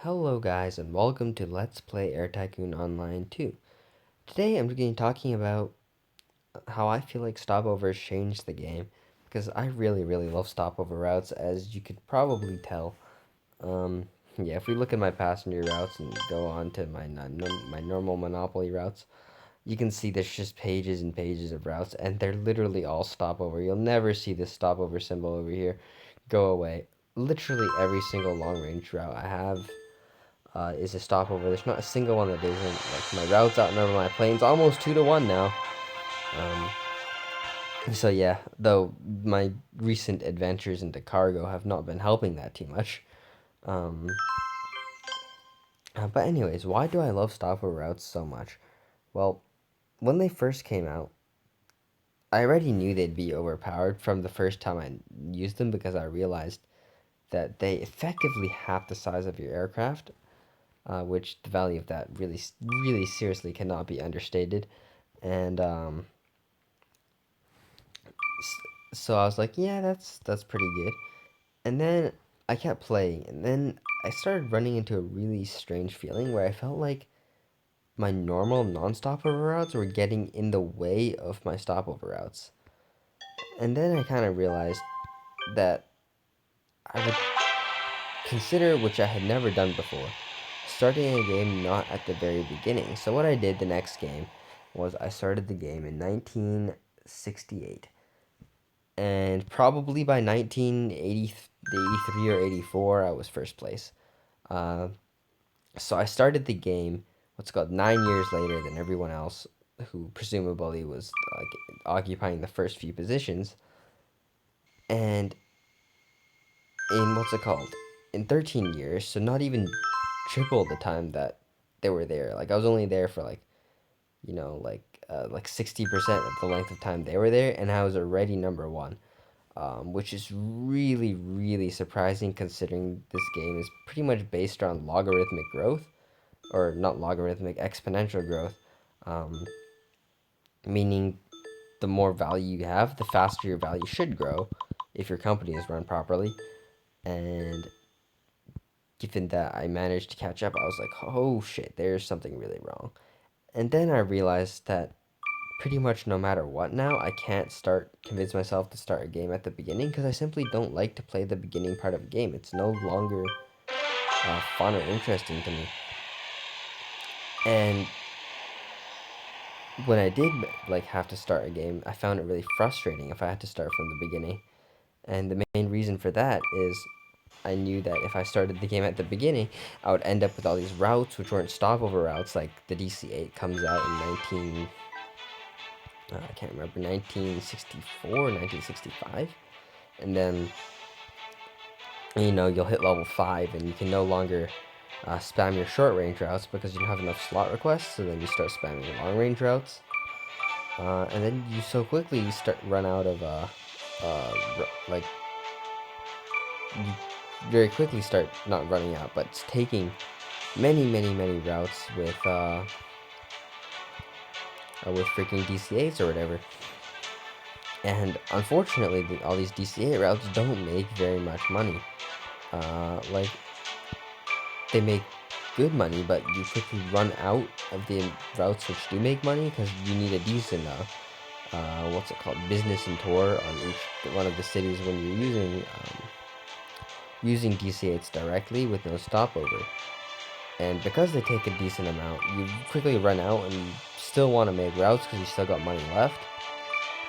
Hello guys and welcome to Let's Play Air Tycoon Online 2. Today I'm going to be talking about how I feel like stopovers changed the game because I really love stopover routes, as you could probably tell. Um, yeah, if we look at my passenger routes and go on to my normal Monopoly routes, you can see there's just pages and pages of routes, and they're literally all stopover. You'll never see this stopover symbol over here go away. Literally every single long range route I have is a stopover. There's not a single one that isn't. Like, my routes outnumber my planes almost 2-1 now. So yeah, though my recent adventures into cargo have not been helping that too much. Um, but anyways, why do I love stopover routes so much? Well, when they first came out, I already knew they'd be overpowered from the first time I used them, because I realized that they effectively half the size of your aircraft, which the value of that really seriously cannot be understated. And so I was like, yeah, that's pretty good. And then I kept playing, and then I started running into a really strange feeling where I felt like my normal non-stopover routes were getting in the way of my stopover routes. And then I kind of realized that I would consider, which I had never done before, starting a game not at the very beginning. So what I did the next game was I started the game in 1968. And probably by 1983 or 84, I was first place. Uh, so I started the game, what's called 9 years later than everyone else, who presumably was like occupying the first few positions. And in what's it called? In 13 years, so not even triple the time that they were there. Like, I was only there for like 60% of the length of time they were there, and I was already number one. Which is really surprising, considering this game is pretty much based on logarithmic growth, or not logarithmic, exponential growth, um, meaning the more value you have, the faster your value should grow if your company is run properly. And given that I managed to catch up, I was like, oh shit, there's something really wrong. And then I realized that pretty much no matter what now, I can't convince myself to start a game at the beginning, because I simply don't like to play the beginning part of a game. It's no longer fun or interesting to me. And when I did like have to start a game, I found it really frustrating if I had to start from the beginning. And the main reason for that is I knew that if I started the game at the beginning, I would end up with all these routes which weren't stopover routes. Like the DC-8 comes out in 19 I can't remember, 1964 or 1965. And then, you'll hit level 5 and you can no longer spam your short range routes because you don't have enough slot requests. So then you start spamming long range routes, and then you so quickly run out of like you very quickly start not running out, but taking many routes with freaking DCAs or whatever. And unfortunately, all these DCA routes don't make very much money. Like, they make good money, but you quickly run out of the routes which do make money, because you need a decent what's it called, business and tour on each one of the cities when you're using DC-8s directly with no stopover. And because they take a decent amount, you quickly run out, and you still want to make routes because you still got money left.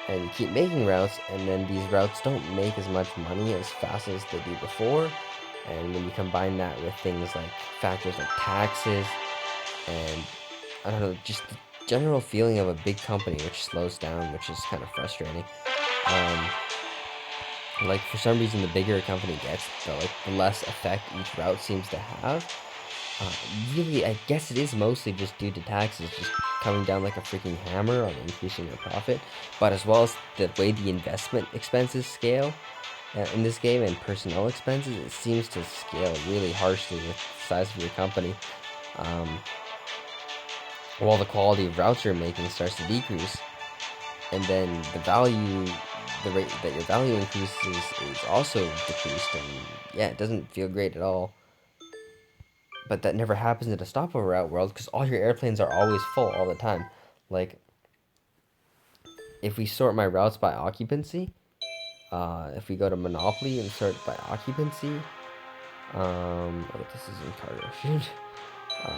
And you keep making routes, and then these routes don't make as much money as fast as they do before. And when you combine that with things like factors like taxes and, I don't know, just the general feeling of a big company which slows down, which is kind of frustrating. Um, like, for some reason, the bigger a company gets, the less effect each route seems to have. Uh, Really, I guess it is mostly just due to taxes just coming down like a freaking hammer on increasing your profit, but as well as the way the investment expenses scale in this game, and personnel expenses, it seems to scale really harshly with the size of your company. Um, while the quality of routes you're making starts to decrease, and then the rate that your value increases is also decreased, and yeah, it doesn't feel great at all. But that never happens in a stopover route world because all your airplanes are always full all the time. Like, if we sort my routes by occupancy, if we go to Monopoly and sort by occupancy, oh, this is in cargo, shoot.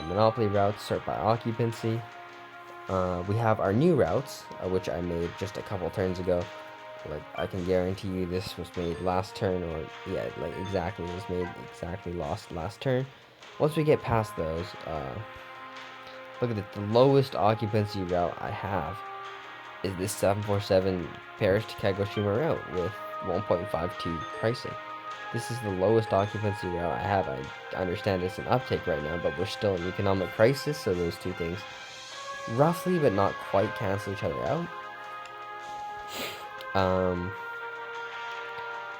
Monopoly routes sort by occupancy. We have our new routes, which I made just a couple turns ago. Like, I can guarantee you this was made last turn, or, yeah, like, exactly, it was made exactly last turn. Once we get past those, look at it, the lowest occupancy route I have is this 747 Paris to Kagoshima route with 1.52 pricing. This is the lowest occupancy route I have. I understand it's an uptake right now, but we're still in economic crisis, so those two things roughly but not quite cancel each other out.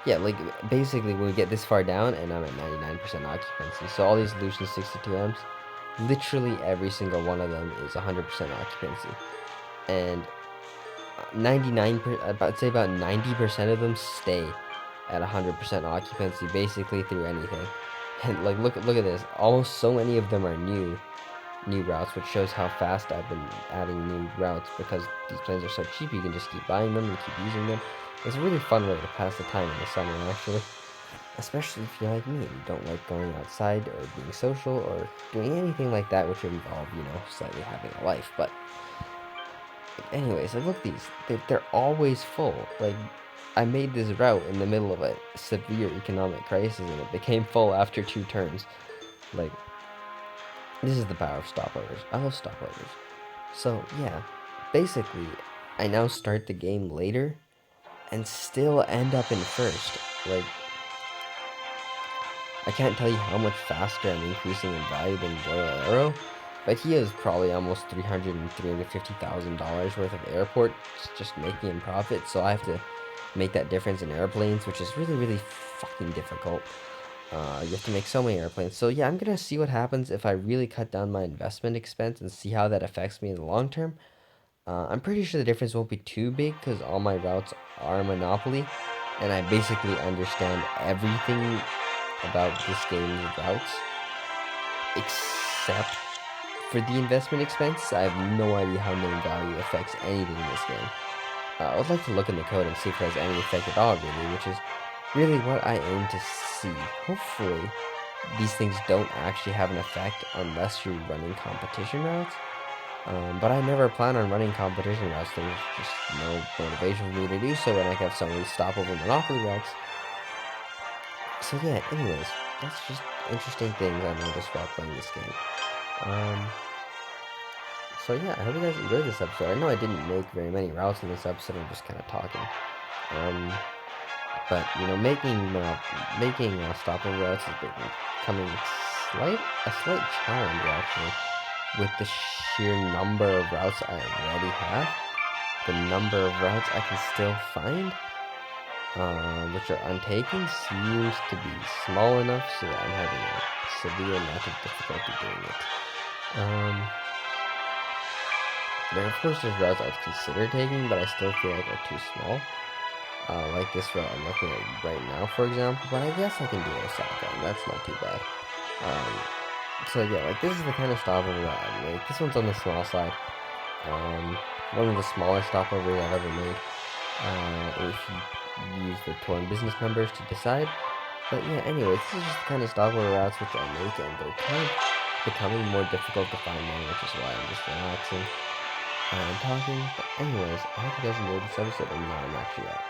Yeah, like, basically when we get this far down and I'm at 99% occupancy, so all these Lucian 62Ms, literally every single one of them is 100% occupancy, and 'd say about 90% of them stay at 100% occupancy basically through anything. And like, look at this, almost so many of them are new routes, which shows how fast I've been adding new routes because these planes are so cheap. You can just keep buying them and keep using them. It's a really fun way to pass the time in the summer, actually, especially if you're like me and you don't like going outside or being social or doing anything like that which would involve, slightly having a life. But anyways, like, look, they're always full. Like, I made this route in the middle of a severe economic crisis and it became full after 2 turns. Like, this is the power of stopovers. I love stopovers. So, yeah, basically, I now start the game later and still end up in first. Like, I can't tell you how much faster I'm increasing in value than Royal Aero, but he has probably almost $300,000 and $350,000 worth of airports just making in profit, so I have to make that difference in airplanes, which is really, really fucking difficult. You have to make so many airplanes. So yeah, I'm gonna see what happens if I really cut down my investment expense and see how that affects me in the long term. I'm pretty sure the difference won't be too big because all my routes are Monopoly, and I basically understand everything about this game's routes, except for the investment expense. I have no idea how name value affects anything in this game. I would like to look in the code and see if it has any effect at all, really, which is really what I aim to see. Hopefully, these things don't actually have an effect unless you're running competition routes. But I never plan on running competition routes. There's just no motivation for me to do so when I have so many stopover Monopoly routes. So yeah, anyways, that's just interesting things I noticed while playing this game. So yeah, I hope you guys enjoyed this episode. I know I didn't make very many routes in this episode, I'm just kind of talking. But, making stopover routes is becoming a slight challenge, actually, with the sheer number of routes I already have. The number of routes I can still find, which are untaken, seems to be small enough so that I'm having a severe amount of difficulty doing it. Of course, there's routes I'd consider taking, but I still feel like they're too small. Like this route I'm looking at right now, for example, but I guess I can do Osaka, and that's not too bad. So yeah, like, this is the kind of stopover that I've made. This one's on the small side. One of the smaller stopovers I've ever made. If you use the torn business numbers to decide. But yeah, anyways, this is just the kind of stopover routes which I make, and they're kind of becoming more difficult to find now, which is why I'm just relaxing and talking. But anyways, I hope you guys enjoyed this episode, and now I'm actually out.